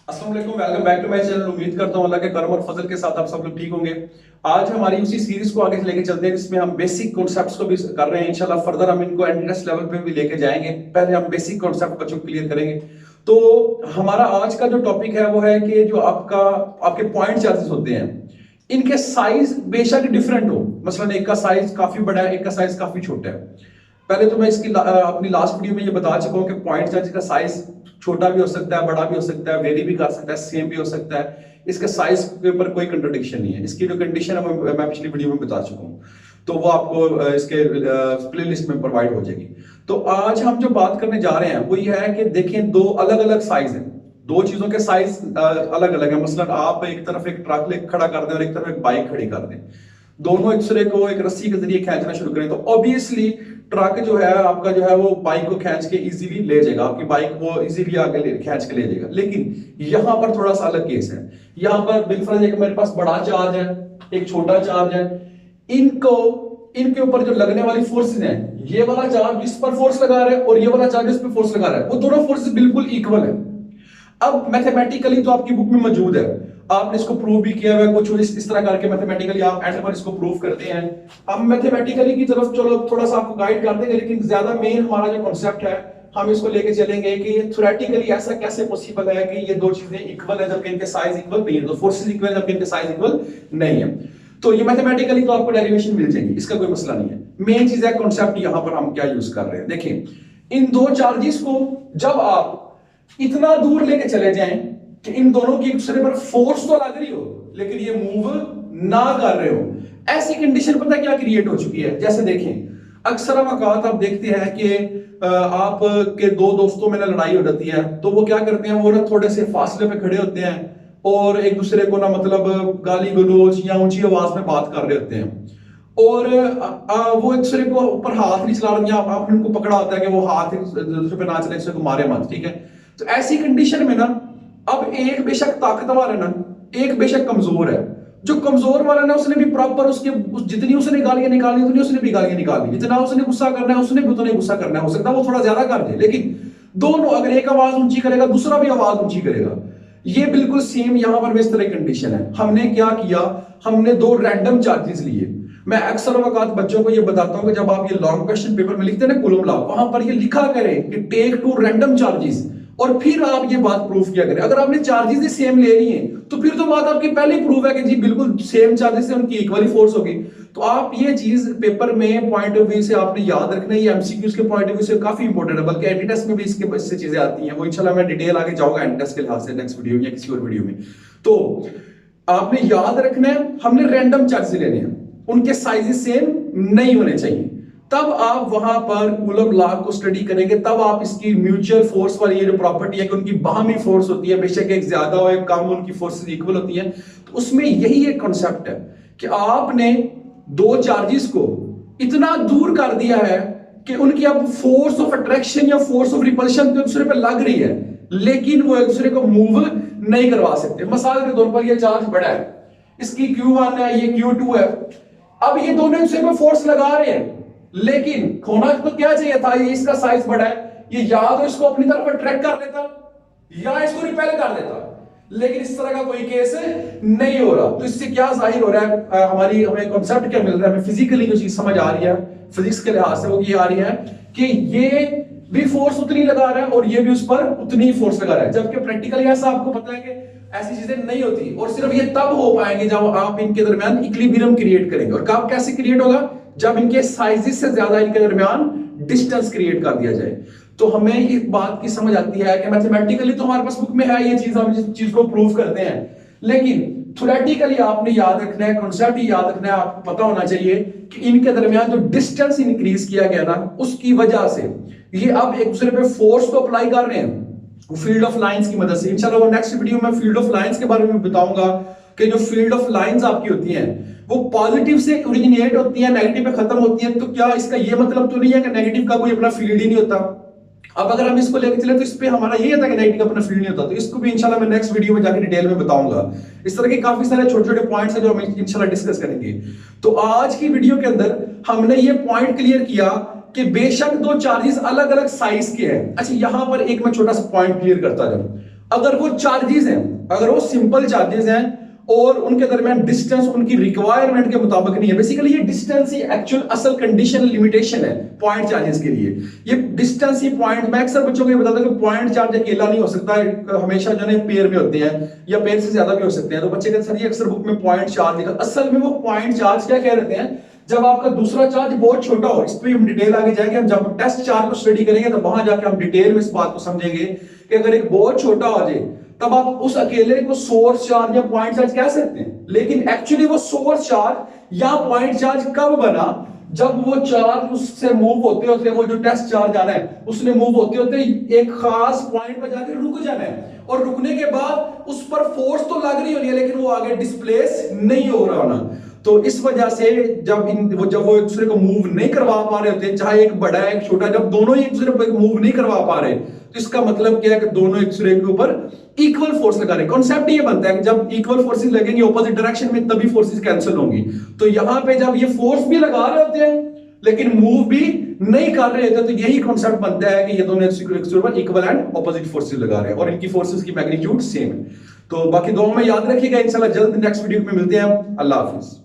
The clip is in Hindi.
अस्सलाम वालेकुम, welcome back to my channel. उम्मीद करता हूं अल्लाह के करम और फजल के साथ आप सब लोग ठीक होंगे। आज हमारी उसी सीरीज को आगे लेके चलते हैं जिसमें हम बेसिक कॉन्सेप्ट्स को भी कर रहे हैं। इंशाल्लाह फर्दर हम इनको एडवांस लेवल पे भी लेके जाएंगे। पहले हम बेसिक कॉन्सेप्ट बच्चों को क्लियर करेंगे। तो हमारा आज का जो टॉपिक है वो है कि जो आपके पॉइंट चार्जेस होते हैं, इनके साइज बेशक डिफरेंट हो। मसलन एक का साइज काफी बड़ा है, एक का साइज काफी छोटा है। पहले तो मैं अपनी लास्ट वीडियो में ये बता चुका हूं कि पॉइंट चार्ज का साइज छोटा भी हो सकता है, बड़ा भी हो सकता है, वेरी भी कर सकता है, सेम भी हो सकता है। इसके साइज के ऊपर कोई कंट्रोडिक्शन नहीं है। इसकी जो कंडीशन है मैं पिछली वीडियो में बता चुका हूं, तो वो आपको इसके प्लेलिस्ट में प्रोवाइड हो जाएगी। तो आज हम जो बात करने जा रहे हैं वो ये है कि देखें, दो अलग अलग साइज हैं, दो चीजों के साइज अलग अलग है। मसलन आप एक तरफ एक ट्रक लेकर खड़ा कर दें और एक तरफ एक बाइक खड़ी कर दें, दोनों एक दूसरे को एक रस्सी के जरिए खींचना शुरू करें, तो ऑब्वियसली ट्रक जो है आपका जो है वो बाइक को खींच के इजीली ले जाएगा, आपकी बाइक को इजीली आगे खींच के ले जाएगा। लेकिन यहां पर थोड़ा सा अलग केस है। यहां पर बिलफर्ज एक मेरे पास बड़ा चार्ज है, एक छोटा चार्ज है। इनके ऊपर जो लगने वाली फोर्सेस हैं, ये वाला चार्ज इस पर फोर्स लगा रहा है और ये वाला चार्ज इस पर फोर्स लगा रहा है, वो दोनों फोर्सेस बिल्कुल इक्वल है। अब मैथमेटिकली तो आपकी बुक में मौजूद है, आपने इसको प्रूव भी किया हुआ है कुछ इस तरह करके। मैथमेटिकली आप एंड पर इसको प्रूव करते हैं। हम मैथमेटिकली की तरफ चलो थोड़ा सा आपको गाइड कर देंगे, लेकिन ज्यादा मेन हमारा जो कॉन्सेप्ट है हम इसको लेके चलेंगे कि थ्योरेटिकली ऐसा कैसे पॉसिबल है कि ये दो चीजें इक्वल है जबकि इनके साइज इक्वल नहीं है, तो फोर्सेस इक्वल है जबकि इनके साइज इक्वल नहीं है। तो ये मैथमेटिकली तो आपको डेरिवेशन मिल जाएगी, इसका कोई मसला नहीं है। मेन चीज है कॉन्सेप्ट, यहां पर हम क्या यूज कर रहे हैं। देखिए, इन दो चार्जेस को जब आप इतना दूर लेके चले जाएं कि इन दोनों की एक दूसरे पर फोर्स तो लग रही हो लेकिन ये मूव ना कर रहे हो, ऐसी कंडीशन पता क्या क्रिएट हो चुकी है। जैसे देखें, अक्सर औकात आप देखते हैं कि आप के दो दोस्तों में ना लड़ाई हो जाती है, तो वो क्या करते हैं, वो ना थोड़े से फासले पे खड़े होते हैं और एक दूसरे को ना मतलब गाली गलौज या ऊंची आवाज में बात कर रहे होते हैं, और वो एक दूसरे को ऊपर हाथ नहीं चला रहे, आपने उनको पकड़ा होता है कि वो हाथ दूसरे पे ना चले, दूसरे को मारे मत, ठीक है। तो ऐसी कंडीशन में ना अब एक बेशक ताकतवर है ना, एक बेशक कमजोर है। जो कमजोर वाला ना उसने भी प्रॉपर जितनी उसने गालियां निकालनी उतनी उसने भी गालियां निकालनी, जितना उसने गुस्सा करना है उसने भी उतना ही गुस्सा करना है। हो सकता है वो थोड़ा ज्यादा कर दे, लेकिन दोनों अगर एक आवाज ऊंची करेगा दूसरा भी आवाज ऊंची करेगा। ये बिल्कुल सेम यहां पर इस तरह कंडीशन है। हमने क्या किया, हमने दो रैंडम चार्जेस लिए। मैं अक्सर वक्त बच्चों को ये बताता हूं कि जब आप ये लॉन्ग क्वेश्चन पेपर में लिखते हैं ना कूलम लॉ, वहां पर ये लिखा करें कि टेक टू रैंडम चार्जेस, और फिर आप ये बात प्रूफ किया करें। अगर आपने चार्जेस ही सेम ले लिए तो फिर तो बात आपकी पहले ही प्रूफ है कि जी बिल्कुल सेम चार्जेस से उनकी इक्वली फोर्स होगी। तो आप ये चीज पेपर में पॉइंट ऑफ व्यू से आपने याद रखना है। ये एमसीक्यूज के पॉइंट ऑफ व्यू से काफी इंपॉर्टेंट है, बल्कि एंटी टेस्ट में भी इससे चीजें आती हैं। वो इंशाल्लाह मैं डिटेल आगे जाऊंगा एंटी टेस्ट के लिहाज से नेक्स्ट वीडियो या किसी और वीडियो में। तो आपने याद रखना है, हमने रैंडम चार्जेस लेने हैं, उनके साइजेस सेम नहीं होने चाहिए। तब आप वहां पर कूलम लॉ को स्टडी करेंगे, तब आप इसकी म्यूचुअल फोर्स वाली ये जो प्रॉपर्टी है कि उनकी बाहमी फोर्स होती है, बेशक एक ज्यादा हो एक कम, उनकी फोर्सेस इक्वल होती हैं। तो उसमें यही एक कॉन्सेप्ट है कि आपने दो चार्जेस को इतना दूर कर दिया है कि उनकी अब फोर्स ऑफ अट्रैक्शन या फोर्स ऑफ रिपल्शन एक दूसरे पर लग रही है, लेकिन वो एक दूसरे को मूव नहीं करवा सकते। मिसाल के तौर पर ये चार्ज बड़ा है, इसकी Q1 है, ये Q2 है। अब ये दोनों एक दूसरे पर फोर्स लगा रहे हैं, लेकिन होना तो क्या चाहिए था, ये इसका साइज बड़ा है, ये या तो इसको अपनी तरफ अट्रैक्ट कर लेता या इसको रिपेल कर लेता, लेकिन इस तरह का कोई केस नहीं हो रहा। तो इससे क्या जाहिर हो रहा है, हमें कॉन्सेप्ट क्या मिल रहा है, हमें फिजिकली जो चीज समझ आ रही है फिजिक्स के लिहाज से, वो ये आ रही है कि ये भी फोर्स उतनी लगा रहा है और ये भी उस पर उतनी ही फोर्स लगा रहा है। जबकि प्रैक्टिकली ऐसा आपको पता है कि ऐसी चीजें नहीं होती, और सिर्फ ये तब हो पाएंगे जब आप इनके दरमियान इक्विलिब्रियम क्रिएट करेंगे। और कब कैसे क्रिएट होगा, जब इनके साइजेस से ज्यादा इनके दरमियान डिस्टेंस क्रिएट कर दिया जाए। तो हमें इस बात की समझ आती है कि मैथमेटिकली तो हमारे पास बुक में है ये चीज, हम इस चीज को प्रूव करते हैं, लेकिन थ्योरेटिकली आपने याद रखना है, कॉन्सेप्ट ही याद रखना है, आपको पता होना चाहिए कि इनके दरमियान जो डिस्टेंस इंक्रीज किया गया ना, उसकी वजह से ये अब एक दूसरे पे फोर्स को अप्लाई कर रहे हैं फील्ड ऑफ लाइंस की मदद से। इंशाल्लाह वो नेक्स्ट वीडियो में फील्ड ऑफ लाइंस के बारे में बताऊंगा कि जो फील्ड ऑफ लाइंस आपकी होती हैं वो पॉजिटिव से ओरिजिनेट होती है, नेगेटिव पे खत्म होती है। तो क्या इसका ये मतलब तो नहीं है कि नेगेटिव का कोई अपना फील्ड ही नहीं होता। अब अगर हम इसको लेकर चले तो इस पे हमारा ये था कि नेगेटिव का अपना फील्ड नहीं होता। तो इसको भी इंशाल्लाह मैं नेक्स्ट वीडियो में जाकर डिटेल में बताऊंगा। इस तरह के काफी सारे छोटे छोटे पॉइंट्स हैं जो हम इंशाल्लाह डिस्कस करेंगे। तो आज की वीडियो के अंदर हमने ये पॉइंट क्लियर किया कि बेशक दो चार्जेस अलग अलग साइज के हैं। अच्छा, यहां पर एक मैं छोटा सा पॉइंट क्लियर करता जाऊं। अगर वो चार्जेस हैं, अगर वो सिंपल चार्जेस हैं और उनके दरमियान डिस्टेंस उनकी रिक्वायरमेंट के मुताबिक नहीं है, बेसिकली ये डिस्टेंस ही एक्चुअल असल कंडीशन लिमिटेशन है पॉइंट चार्जेस के लिए। ये डिस्टेंस ही पॉइंट, मैं अक्सर बच्चों को ये बताता हूं कि पॉइंट चार्ज अकेला नहीं हो सकता, हमेशा जो है पेयर में होते हैं या पेयर से ज्यादा भी हो सकते हैं। तो बच्चे कहते सर ये अक्सर बुक में पॉइंट चार्ज निकल, असल में वो पॉइंट चार्ज क्या कह रहे हैं, जब आपका दूसरा चार्ज बहुत छोटा हो। इस पे हम डिटेल आगे जाएंगे, हम जब टेस्ट चार्ज को स्टडी करेंगे तो वहां जाके हम डिटेल में इस बात को समझेंगे कि अगर एक बहुत छोटा हो जाए तब आप उस अकेले को सोर्स चार्ज या पॉइंट चार्ज कह सकते हैं। लेकिन एक्चुअली वो सोर्स चार्ज या पॉइंट चार्ज कब बना, जब वो चार्ज उससे मूव होते होते, वो जो टेस्ट चार्ज आ रहा है उसने मूव होते होते एक खास पॉइंट पर जाके रुक जाना है, और रुकने के बाद उस पर फोर्स तो लग रही होनी है लेकिन वो आगे डिस्प्लेस नहीं हो रहा होना। तो इस वजह से जब वो एक दूसरे को मूव नहीं करवा पा रहे होते, चाहे एक बड़ा है एक छोटा, जब दोनों ही एक दूसरे को मूव नहीं करवा पा रहे, तो इसका मतलब क्या है कि दोनों एक दूसरे के ऊपर इक्वल फोर्स लगा रहे हैं। कॉन्सेप्ट ये बनता है कि जब इक्वल फोर्सेस लगेंगे ऑपोजिट डायरेक्शन में तभी फोर्सेस कैंसिल होंगी। तो यहां पे जब ये फोर्स भी लगा रहे होते हैं लेकिन मूव भी नहीं कर रहे होते, तो यही कॉन्सेप्ट बनता है कि ये दोनों एक दूसरे पर इक्वल एंड ऑपोजिट फोर्सेस लगा रहे हैं और इनकी फोर्सेस की मैग्नीट्यूड सेम है। तो बाकी दो में याद रखिएगा, इंशाल्लाह जल्द नेक्स्ट वीडियो में मिलते हैं। अल्लाह हाफिज।